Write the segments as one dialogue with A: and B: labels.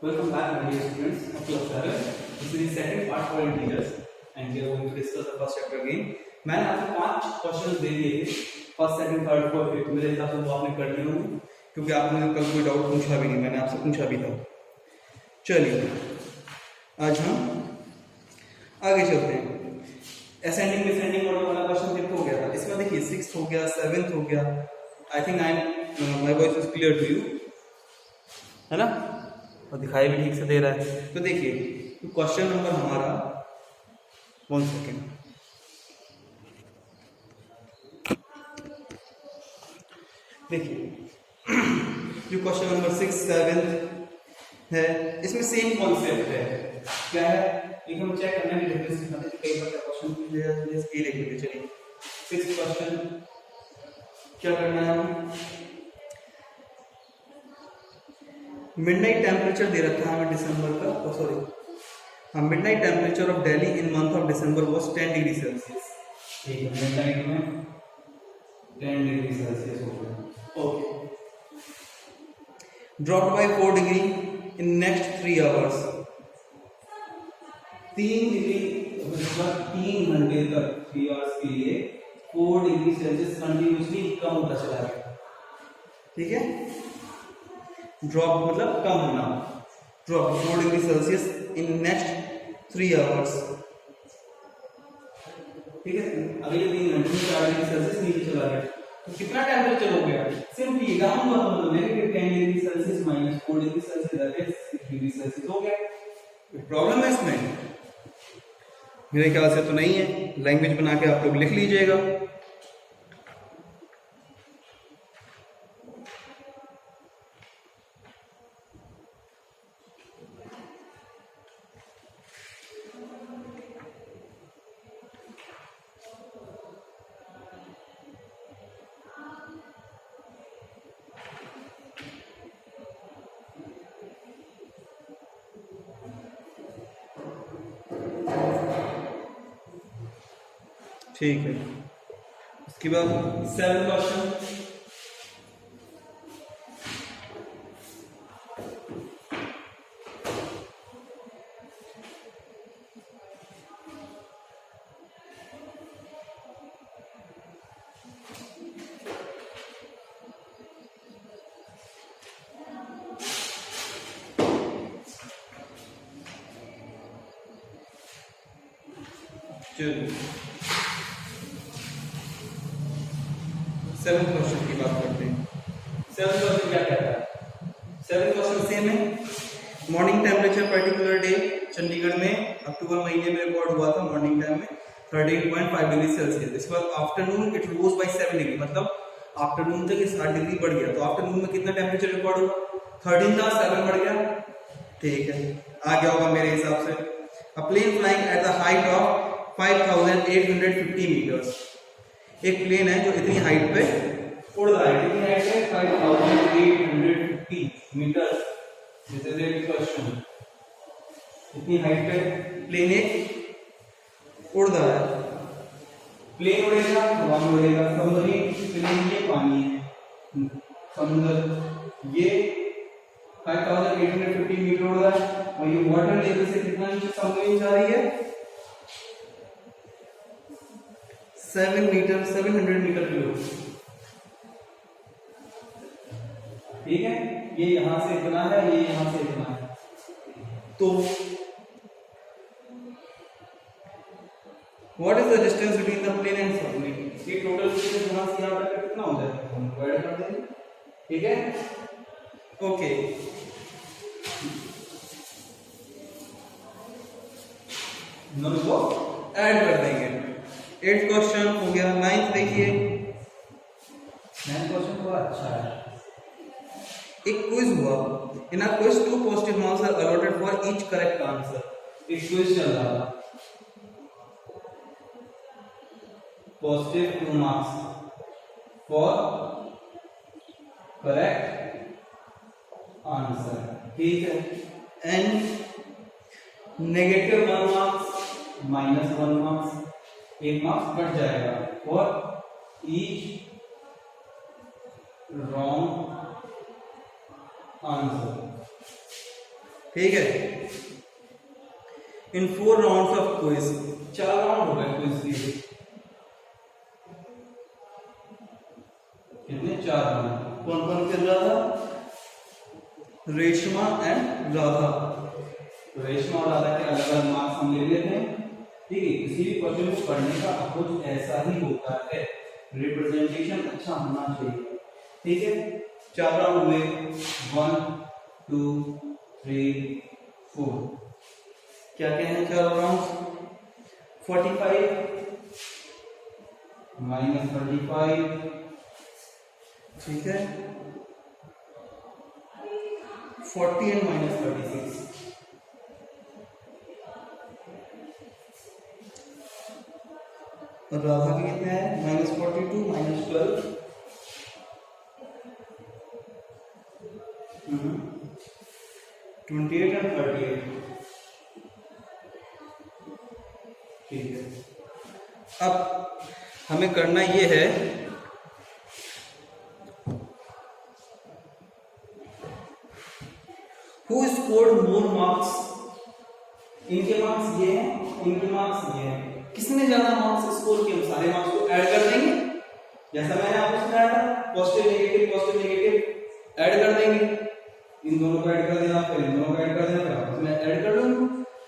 A: Welcome back, my dear students of class 7. This is the second part for integers and we are going to discuss the first chapter again. मैंने आपको 5 questions दे दिए थे, first second third fourth fifth. मेरे हिसाब से वो आपने कर लिए होंगे क्योंकि आपने कल कोई डाउट पूछा भी नहीं, मैंने आपसे पूछा भी था। चलिए आज हम आगे चलते हैं। असेंडिंग डिसेंडिंग ऑर्डर वाला क्वेश्चन फिफ्थ हो गया था, इसमें देखिए सिक्स्थ हो गया, सेवेंथ हो गया। I think my voice is clear to you, है ना, और दिखाई भी ठीक से दे रहा है। तो देखिए क्वेश्चन नंबर हमारा 1 सेकेंड, देखिए जो क्वेश्चन नंबर 6 7 है इसमें सेम कॉन्सेप्ट है। क्या है, एक हम चेक करना है डिफरेंस दिखाते हैं। कई बार क्वेश्चन पूछ लिया है, ये लिख लेते। चलिए 6th क्वेश्चन क्या करना है, हम मिडनाइट टेम्परेचर दे रखा है हमें दिसंबर का, सॉरी हाँ, midnight temperature of Delhi in month of December was 10 degree Celsius. ठीक है, मिडनाइट में 10 डिग्री सेल्सियस हो गया। Okay, dropped by 4 degree in next 3 hours. 3 degree मतलब 3 घंटे तक 3 आवर्स के लिए 4 डिग्री सेल्सियस कंटिन्यूसली कम होता चला गया। ठीक है, ड्रॉप मतलब कम होना, drop 4 degree Celsius in next 3 hours. ठीक है, अगले 3 घंटे में 4 डिग्री सेल्सियस नीचे चला गया तो कितना टेम्परेचर हो गया, सिंपली डाउन का मतलब negative 10 degree Celsius minus 4 degree Celsius that is 6 degree Celsius हो गया। प्रॉब्लम है इसमें? मेरे ख्याल से तो नहीं है। लैंग्वेज बना के आप लोग लिख लीजिएगा। ठीक है, उसके बाद 7th क्वेश्चन। चलिए 7th क्वेश्चन की बात करते हैं। 7th क्वेश्चन क्या कहता है? 7th क्वेश्चन सेम है। Morning temperature particular day Chandigarh में अक्टूबर महीने में रिकॉर्ड हुआ था मॉर्निंग टाइम में 13.5 डिग्री सेल्सियस। इसके बाद afternoon it rose by 7 degree, मतलब आफ्टरनून तक 7 डिग्री बढ़ गया। तो आफ्टरनून में कितना टेम्परेचर रिकॉर्ड हुआ? 13 था, 7 बढ़ गया। ठीक है, आ गया होगा मेरे हिसाब से। A plane flying at the height of 5850 metres. एक प्लेन है जो इतनी हाइट पे उड़ रहा है। कितनी हाइट पे? 5850 meter. This is a question. इतनी हाइट पे प्लेन एक उड़ रहा है। प्लेन उड़ेगा, हवा में उड़ेगा। सबमरीन प्लेन ये पानी है, समुद्र ये 5850 मीटर उड़ रहा है और ये वाटर लेवल से कितना नीचे सबमरीन जा रही है? 700 मीटर किलो। ठीक है, ये यहां से इतना है, ये यहां से इतना है। तो what is the distance between the plane and submarine? ये टोटल डिस्टेंस यहां से यहां तक कितना हो जाएगा, हम ऐड कर देंगे। ठीक है, ओके। दोनों को ऐड कर देंगे। 8th क्वेश्चन हो गया। 9th देखिए, 9th क्वेश्चन थोड़ा अच्छा है। एक क्विज हुआ। In a quiz 2 positive marks are allotted for each correct answer. एक क्विज चल रहा था, positive 2 marks for correct answer. ठीक है, and negative 1 marks minus 1 marks, 1 marks cut जाएगा फॉर ईच रॉन्ग आंसर। ठीक है। In 4 rounds of quiz, 4 round हो गए क्विज के, कितने 4 राउंड। कौन कौन कर रहा था? रेशमा एंड राधा। रेशमा और राधा के अलग अलग मार्क्स हम ले लेते हैं, ठीक है। किसी भी क्वेश्चन को पढ़ने का अप्रोच ऐसा ही होता है, रिप्रेजेंटेशन अच्छा होना चाहिए, ठीक है। 4 राउंड हुए, 1 2 3 4। क्या क्या है 4 राउंड? 45 माइनस 35, ठीक है, 40 एंड माइनस 36। राधा के कितने हैं? माइनस 42 माइनस 12, 28 एंड 38, ठीक है। अब हमें करना ये है, हु स्कोर्ड मोर मार्क्स। इनके मार्क्स ये हैं, इनके मार्क्स ये हैं, किसने ज्यादा मार्क्स स्कोर किए? सारे मार्क्स को ऐड कर देंगे, जैसा मैंने आपको सिखाया था, पॉजिटिव नेगेटिव ऐड कर देंगे। इन दोनों को ऐड कर देना, फिर इन दोनों को ऐड कर देना, फिर आपस में ऐड कर लो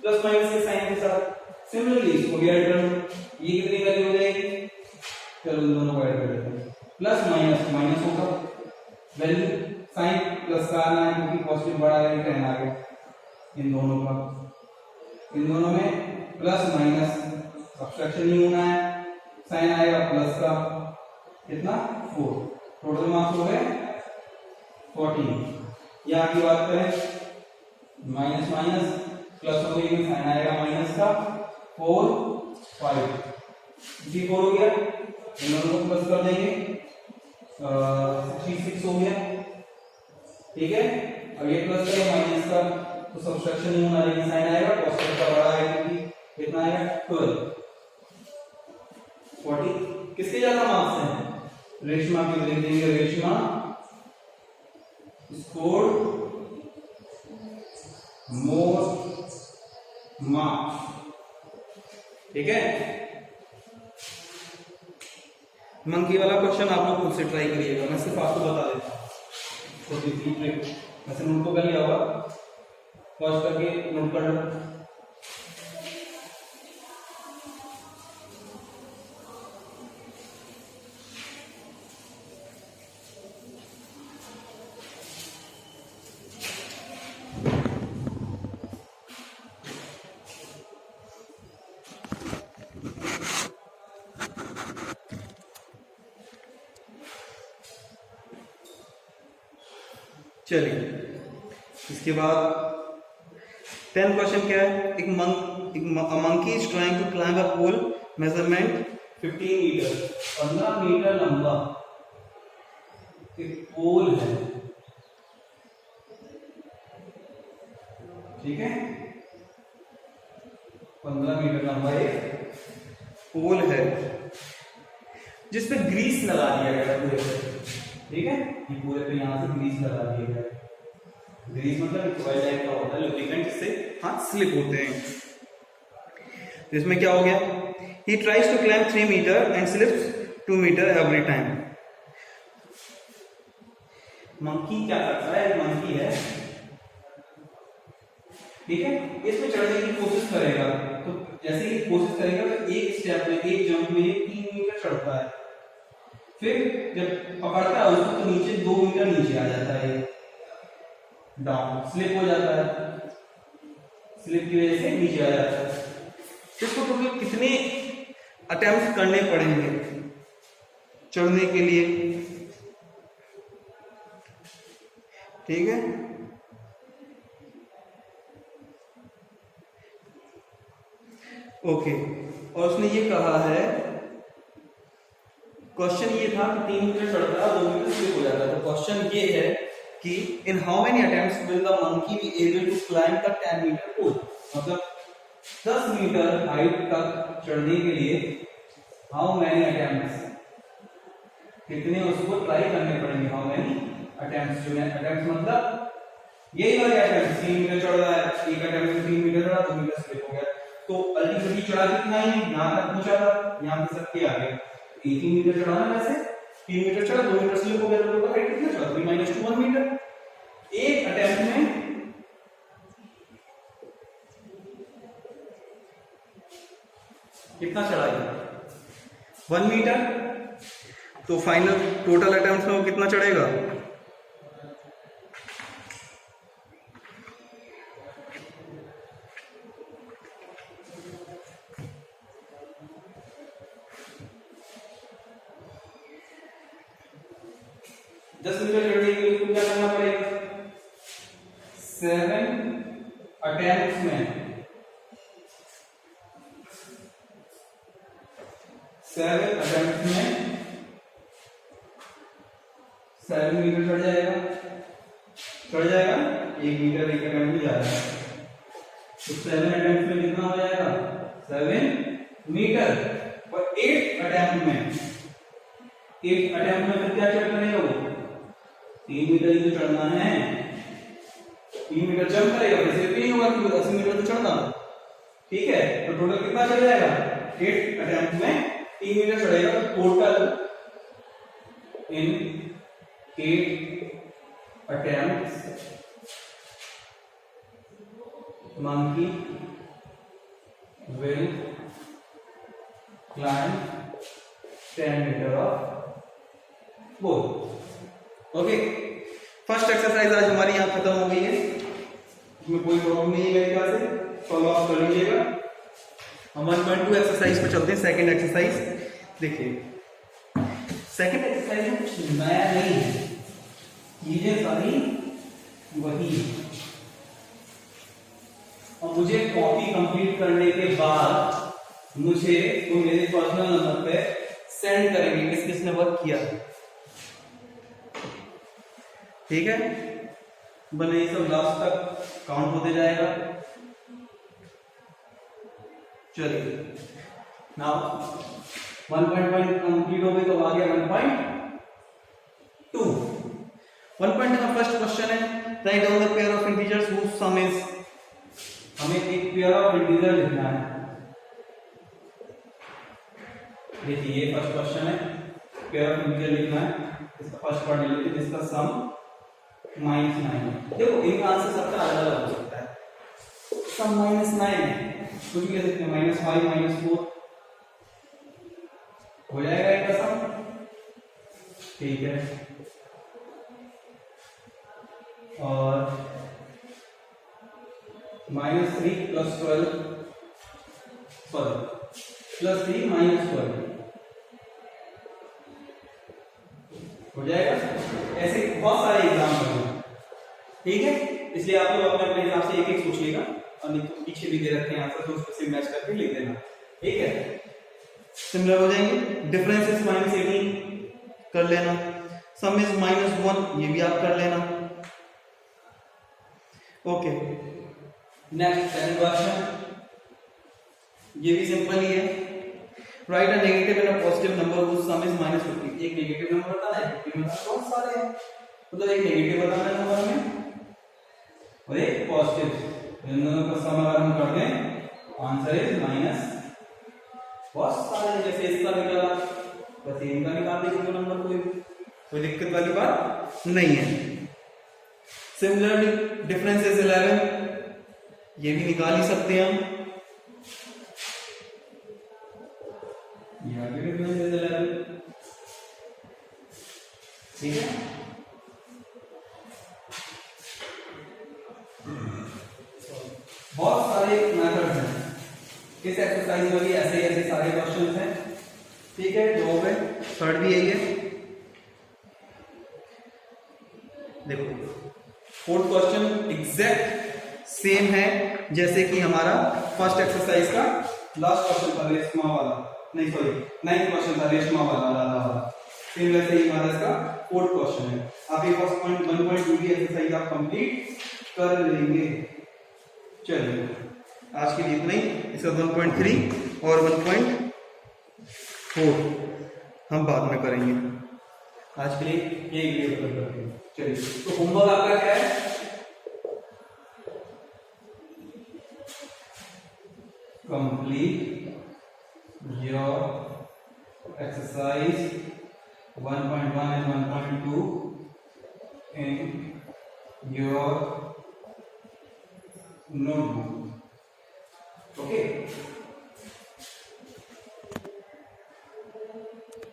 A: प्लस माइनस के साइन के साथ। सिमिलरली इसको भी ऐड कर लो, ये कितनी वैल्यू हो जाएगी? चलो इन दोनों को ऐड कर देते हैं, प्लस माइनस माइनस होगा, वैल्यू साइन प्लस का आना है क्योंकि पॉजिटिव बड़ा है, टेन आ गया। इन दोनों का, इन दोनों में प्लस माइनस सब्ट्रैक्शन नहीं होना है, साइन आएगा प्लस का, कितना 4। टोटल मार्क्स हो गए 14। यहाँ की बात करें, माइनस माइनस प्लस हो गई, साइन आएगा माइनस का 4 5, 4 हो गया, इन दोनों को प्लस कर देंगे, 66 हो गया, ठीक है। अब ये प्लस करें माइनस का तो सब्ट्रैक्शन नहीं होना, लेकिन साइन आएगा, पॉजिटिव का बड़ा है क्योंकि कितना आएगा 12। 40 किसके ज्यादा मार्क्स हैं? रेशमा के लिख देंगे, रेशमा स्कोर्ड मोर मार्क्स, ठीक है। मंकी वाला क्वेश्चन आप लोग खुद से ट्राई करिएगा, मैं सिर्फ आपको बता देता हूँ छोटी सी ट्रिक। वैसे नोट तो कर लिया होगा, पॉज करके नोट कर लो। चलिए, इसके बाद 10 क्वेश्चन क्या है? एक monkey is trying to climb a pole, measurement 15 meter, 15 meter लंबा एक पोल है, ठीक है, 15 मीटर लंबा एक पोल है जिसपे ग्रीस लगा दिया गया पूरे पे, ठीक है। ये पूरे पे यहां से ग्रीस लगा दिया गया। ग्रीस मतलब ऑयल टाइप का होता है लुब्रिकेंट, जिससे हाथ स्लिप होते हैं। तो इसमें क्या हो गया? He tries to climb 3 meter and slips 2 meter every time. Monkey क्या करता है? मंकी है, ठीक है, इसमें चढ़ने की कोशिश करेगा, तो जैसे ही कोशिश करेगा तो एक स्टेप में, एक जंप में 3 मीटर चढ़ता है, फिर जब पकड़ता है उसको तो नीचे 2 मीटर नीचे आ जाता है, डाउन स्लिप हो जाता है, स्लिप की वजह से नीचे आ जाता है। इसको टोटल कितने अटेम्प्ट करने पड़ेंगे चढ़ने के लिए, ठीक है। ओके, और उसने ये कहा है, क्वेश्चन ये था कि 3 मीटर चढ़ता है 2 मीटर स्लिप हो जाता है। तो क्वेश्चन ये है कि in how many attempts will the monkey be able to climb the 10 metre pole, मतलब 10 मीटर हाइट तक चढ़ने के लिए हाउ मेनी अटेम्प्ट्स, कितने उसको ट्राई करने पड़ेंगे, हाउ मेनी अटेम्प्ट्स। जो है अटेम्प्ट्स मतलब यही वाला अटेम्प्ट 3 मीटर चढ़ रहा है, एक अटेम्प्ट में 3 मीटर चढ़ा, 2 मीटर स्लिप हो गया, तो अल्टीमेटली चढ़ा कितना है, यहां तक पहुंचा था, यहां पे सबके आ गया, 3 मीटर चढ़ा ना, वैसे 3 मीटर चढ़ा, 2 मीटर स्लिप हो गया, तो टोटल हाइट कितना चढ़ा, 3 - 2 1 मीटर। एक अटेम्प्ट में कितना चढ़ा है, 1 मीटर। तो फाइनल टोटल अटेम्प्ट में वो कितना चढ़ेगा, दस मीटर चढ़ने के लिए उसको क्या करना पड़ेगा, 7 अटेम्प्ट्स में 7 मीटर चढ़ जाएगा, 1 मीटर एक अटेम्प्ट में जा रहा है, तो 7 अटेम्प्ट में कितना हो जाएगा, 7 मीटर। और 8 अटेम्प्ट में फिर क्या चढ़ करेगा वो, 3 मीटर ही तो चढ़ना है, 3 मीटर जंप करेगा, फिर सिर्फ नहीं होगा कि 80 मीटर तो चढ़ना, ठीक है। तो टोटल कितना चढ़ जाएगा, 8 अटेम्प्ट में 3 मीटर चढ़ेगा, तो total in 8 attempts monkey will climb 10 meter of pole। Okay, first exercise आज हमारी यहाँ खत्म हो गई है, इसमें कोई प्रॉब्लम नहीं है मेरे ख्याल से, सॉल्व आप कर लीजिएगा। हम 1.2 एक्सरसाइज पे चलते हैं, सेकंड एक्सरसाइज। देखिए सेकंड एक्सरसाइज में कुछ नया नहीं है, चीजें सारी वही है। और मुझे कॉपी कंप्लीट करने के बाद मुझे तो मेरे पर्सनल नंबर पे सेंड करेंगे किस किसने वर्क किया, ठीक है। बने ये सब लास्ट तक काउंट होते जाएगा। चलिए नाउ 1.1 कंप्लीट हो गई, तो आ गया 1.2। 1.2 का फर्स्ट क्वेश्चन है, right down the pair of integers whose sum is, हमें एक पेयर ऑफ इंटीजर लिखना है। देखिए ये फर्स्ट क्वेश्चन है, पेयर ऑफ इंटीजर लिखना है, इसका फर्स्ट पार्ट ले लेते हैं जिसका सम -9। देखो इनका आंसर सबका अलग अलग हो सकता है, सम -9 कुछ भी ले सकते हैं, -5 -4 हो जाएगा इनका सम, ठीक है। और -3 + 12 सॉरी +3 -12 हो जाएगा। ऐसे बहुत सारे एग्जाम्पल हैं, ठीक है, इसलिए आप लोग अपने अपने हिसाब से एक एक सोच लेगा, और नहीं तो पीछे भी दे रखे हैं आंसर, तो उसको से मैच करके लिख देना, ठीक है। सिमिलर हो जाएंगे। डिफरेंस इज -18 कर लेना, सम इज -1 ये भी आप कर लेना, ओके। नेक्स्ट सेकंड क्वेश्चन, ये भी सिंपल ही है। Right a negative and a positive number whose sum is -50। एक नेगेटिव नंबर बताना है, 50 में बहुत सारे हैं, मतलब एक नेगेटिव बताना है नंबर में और एक पॉजिटिव, इन दोनों का सम अगर हम कर दें आंसर इज माइनस, बहुत सारे, जैसे इसका निकाला बस इनका निकाल देंगे नंबर, कोई दिक्कत वाली बात नहीं है। सिमिलरली डिफरेंस इज 11, ये भी निकाल ही सकते हैं हम, यहां पे डिफरेंस इज 11, ठीक है। बहुत सारे मेथड्स हैं इस एक्सरसाइज में भी, ऐसे सारे क्वेश्चंस हैं, ठीक है। दो में थर्ड भी यही है। देखो फोर्थ क्वेश्चन एग्जैक्ट सेम है जैसे कि हमारा फर्स्ट एक्सरसाइज का लास्ट क्वेश्चन था, रेशमा वाला, नहीं सॉरी 9th क्वेश्चन था रेशमा वाला, सेम वैसे ही हमारा इसका फोर्थ क्वेश्चन है। आप ये फर्स्ट पॉइंट 1.2 की एक्सरसाइज आप कंप्लीट कर लेंगे। चलिए आज के लिए इतना ही, इसका 1.3 और 1.4 हम बाद में करेंगे, आज के लिए ये वीडियो करते हैं। चलिए तो होमवर्क आपका क्या है, complete your exercise 1.1 and 1.2 in your notebook. Okay.